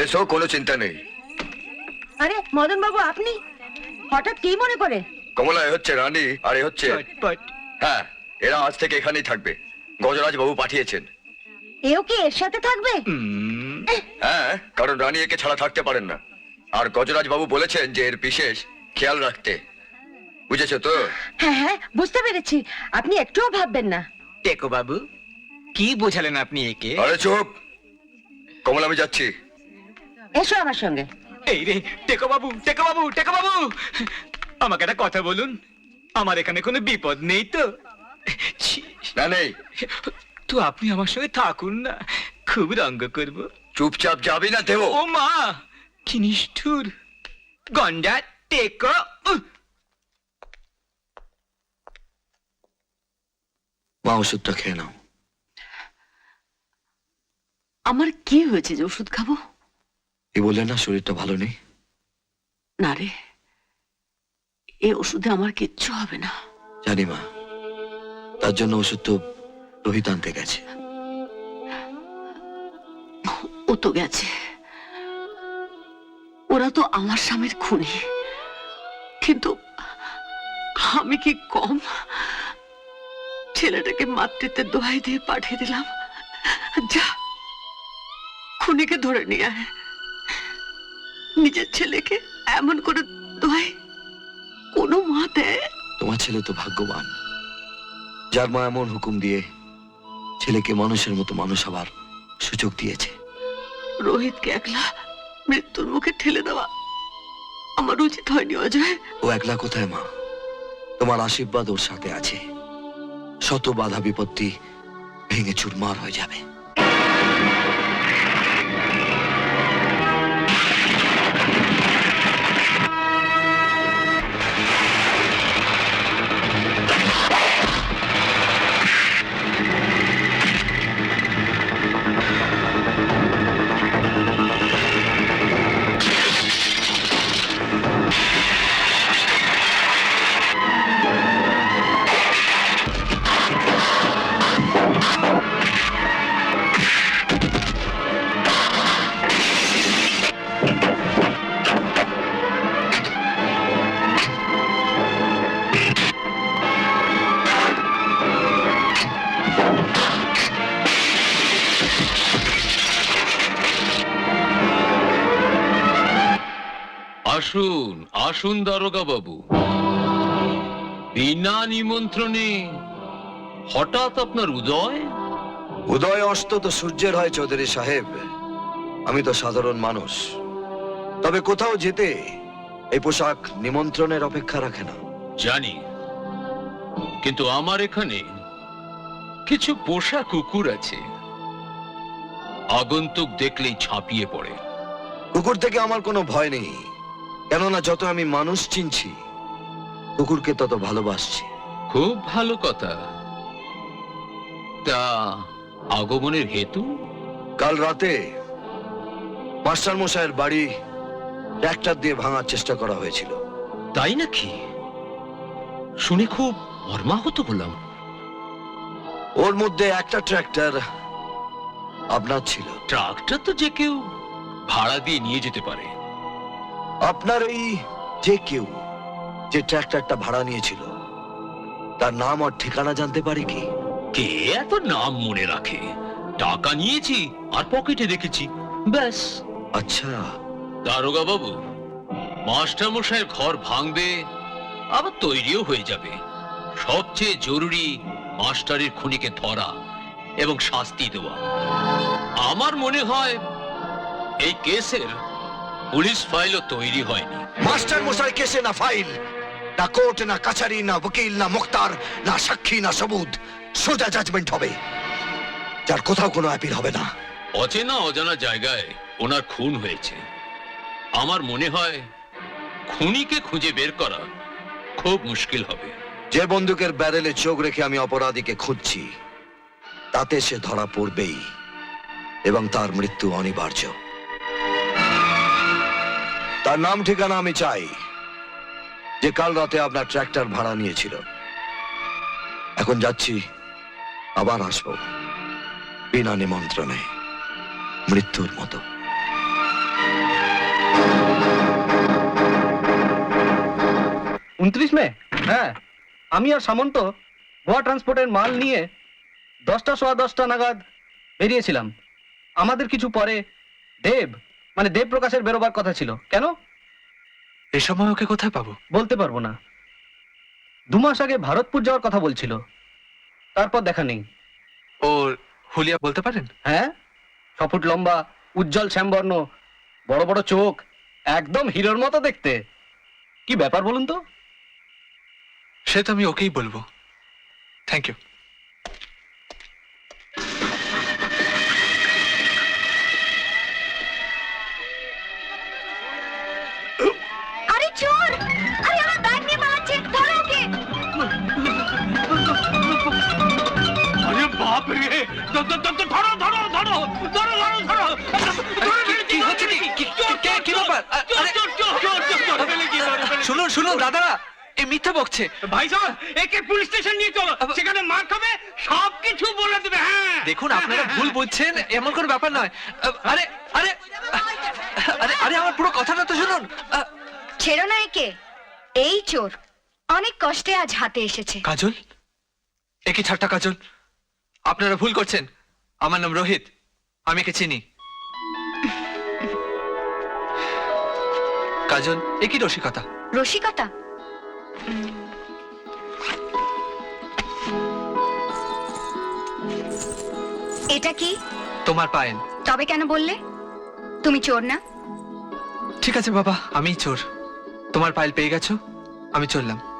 এসো, কোনো চিন্তা নেই। আরে মদন বাবু, আপনি হঠাৎ কি মনে করে? কমলা এ হচ্ছে রানী, আর এ হচ্ছে হ্যাঁ, এরা আজ থেকে এখানেই থাকবে। গজরাজ বাবু পাঠিয়েছেন। এও কি এর সাথে থাকবে? হ্যাঁ, কারণ রানী একে ছাড়া থাকতে পারেন না। আর গজরাজ বাবু বলেছেন যে এর বিশেষ খেয়াল রাখতে। বুঝেছো তো? হ্যাঁ হ্যাঁ, বুঝতে পেরেছি। আপনি একটুও ভাববেন না। টেকো বাবু, কি বোঝালেন আপনি একে? আরে চুপ কমলা, আমি যাচ্ছি। এসো আমার সঙ্গে। এই রে, টেকো বাবু, টেকো বাবু, টেকো বাবু, আমাকে একটা কথা বলুন। আমার এখানে কোনো বিপদ নেই তো? ছি, না, নেই। তো আপনি আমার সঙ্গে থাকুন না, খুব রঙ্গ করব। চুপচাপ যাবি না দেব? ও মা, কি নিষ্ঠুর! গন্ডা টেকো। মা, ওষুধটা খেয়ে নাও। আমার কি হয়েছে যে ওষুধ খাবো? কি বললেন না শরীরটা ভালো নেই? না রে, এই ওষুধে আমার কিচ্ছু হবে না। জানি মা, তার জন্য ওষুধ তো রোহিত আনতে গেছে। ও তো গেছে, ওরা তো আমার স্বামীর খুনি, কিন্তু আমি কি কম? ছেলেটাকে মাতৃত্বের দোহাই দিয়ে পাঠিয়ে দিলাম। যা, খুনিকে ধরে নিয়ে আয়। নিজের ছেলেকে এমন করে দোহাই কোনো মা দেয়? তোমার ছেলে তো ভাগ্যবান, যার মা এমন হুকুম দিয়ে ছেলেকে মানুষের মতো মানুষ হবার সুযোগ দিয়েছে। রোহিতকে একলা মৃত্যুর মুখে ঠেলে দেওয়া আমার উচিত হয়নি অজয়। ও একলা কোথায় মা? তোমার আশীর্বাদ ওর সাথে আছে। শত বাধা বিপত্তি ভেঙে চুরমার হয়ে যাবে। আসুন আসুন দারোগা বাবু, বিনা নিমন্ত্রণে হঠাৎ আপনার উদয়? উদয় অস্ত তো সূর্যের হয় চৌধুরী সাহেব। আমি তো সাধারণ মানুষ, তবে কোথাও যেতে এই পোশাক নিমন্ত্রণের অপেক্ষা রাখে না। জানি, কিন্তু আমার এখানে কিছু পোষা কুকুর আছে, আগন্তুক দেখলেই ঝাঁপিয়ে পড়ে। কুকুর থেকে আমার কোনো ভয় নেই, কেননা যত আমি মানুষ চিনছি কুকুরকে তত ভালোবাসছি। খুব ভালো কথা। তা আগমনের হেতু? কাল রাতে মাস্টার মশাইয়ের বাড়ি ট্রাক্টর দিয়ে ভাঙার চেষ্টা করা হয়েছিল। তাই নাকি? শুনে খুব মর্মাহত হলাম। ওর মধ্যে একটা ট্রাক্টর আপনার ছিল। ট্রাকটা তো যে কেউ ভাড়া দিয়ে নিয়ে যেতে পারে। আপনার এই যে কেউ যে ট্রাক্টরটা ভাড়া নিয়েছিল তার নাম আর ঠিকানা জানতে পারি কি? কে এত নাম মনে রাখে? টাকা নিয়েছি আর পকেটে রেখেছি, ব্যাস। আচ্ছা, দারোগা বাবু, মাস্টার মশাইয়ের ঘর ভাঙবে, আবার তৈরিও হয়ে যাবে। সবচেয়ে জরুরি মাস্টারের খুনিকে ধরা এবং শাস্তি দেওয়া। আমার মনে হয় এই কেসের পুলিশ ফাইলও তৈরি হয়নি। মাস্টার মশাই কেসে না ফাইল, না কোর্ট, না কাছারি, না উকিল, না মুখতার, না সাক্ষী, না সবুত। সোজা জাজমেন্ট হবে, যার কোথাও কোনো আপিল হবে না। অচেনা অজানা জায়গায় ওনার খুন হয়েছে। আমার মনে হয় খুনিকে খুঁজে বের করা খুব মুশকিল হবে। যে বন্দুকের ব্যারেলে চোখ রেখে আমি অপরাধীকে খুঁজছি তাতে সে ধরা পড়বেই, এবং তার মৃত্যু অনিবার্য। তার নাম ঠিকানা আমি চাই, যে কাল রাতে আপনার ট্রাক্টর ভাড়া নিয়েছিল। এখন যাচ্ছি, আবার আসবো বিনা নিমন্ত্রণে। মৃত্যুর মতো। 29 মে, হ্যাঁ, আমি আর সামন্ত গোয়া ট্রান্সপোর্টের মাল নিয়ে 10টা নাগাদ বেরিয়েছিলাম। আমাদের কিছু পরে দেব প্রকাশের বেরোবার কথা ছিল। কেন? এ সময় ওকে কোথায় পাবো? বলতে পারবো না। 2 মাস আগে ভারতপুর যাওয়ার কথা বলছিল, তারপর দেখা নেই। ওর হুলিয়া বলতে পারেন? হ্যাঁ, 6 ফুট লম্বা, উজ্জ্বল শ্যামবর্ণ, বড় বড় চোখ, একদম হিরোর মতো দেখতে। কি ব্যাপার বলুন তো? সে তো আমি ওকেই বলবো। Thank you. আরে চোর! আরে আমার ব্যাগ নিয়ে পালাচ্ছে, ধরো ওকে! আরে বাপ রে, ধরো ধরো ধরো ধরো ধরো ধরো ধরো কি হচ্ছে কি? কি ব্যাপার? শুনুন শুনুন দাদারা, এ মিথ্যা বকছে। ভাই সাহেব, একে পুলিশ স্টেশন নিয়ে চলো, সেখানে মার খাবে, সবকিছু বলে দেবে। হ্যাঁ, দেখুন আপনারা ভুল বুঝছেন, এমন কোনো ব্যাপার নয়। আরে আরে আরে আরে আমার পুরো কথাটা তো শুনুন। ছেড়ো না একে, এই চোর অনেক কষ্টে আজ হাতে এসেছে। কাজল, এ কি ঠাট্টা কাজল? আপনারা ভুল করছেন। আমার নাম রোহিত, আমি একে চিনি। কাজল, এ কি রসিকতা? রসিকতা? এটা কি? তোমার পায়েন। তবে কেন বললে তুমি চোর না? ঠিক আছে বাবা, আমিই চোর। তোমার পায়েল পেয়ে গেছো, আমি চললাম।